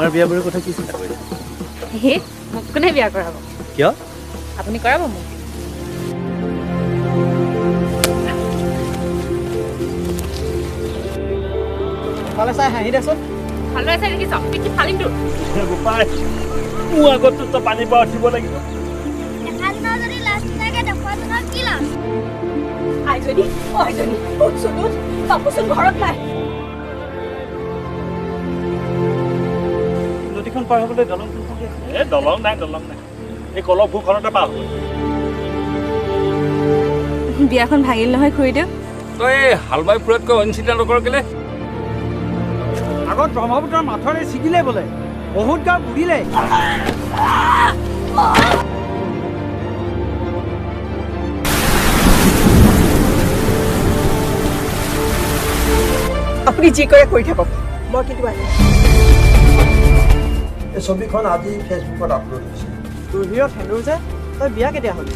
আমাৰ বিয়াবোৰৰ কথা কি চিন্তা কৰিছে? হে মোক কোনে বিয়া কৰাব? কিয়? আপুনি কৰাব মোক? ভালে চাই হাঁহি দেচোন। ভালো আছে দেখিছ পিঠি ফালিম তোৰ। গোপাই মোৰ আগত তই পানী পৰা উঠিব লাগিব। নদীখন পাৰ হ'বলৈ দলং দলং নাই এই কলহ ভূখনতে পাৰ হ'ব। বিয়াখন ভাঙিল নহয় খুৰীদেউ। তই হালবাই ফুৰাতকৈ অইন চিন্তা নকৰ কেলে? আগত ব্ৰহ্মপুত্ৰৰ মাথৰে ছিগিলে বোলে, বহুত গাঁও বুৰিলে। আপুনি যি কৰে কৰি থাকক, মই কিন্তু আহিম। এই ছবিখন আজি ফেচবুকত আপলোড হৈছে। তোৰ হিৰ' খেন্দু যে তই বিয়া কেতিয়া হ'লি?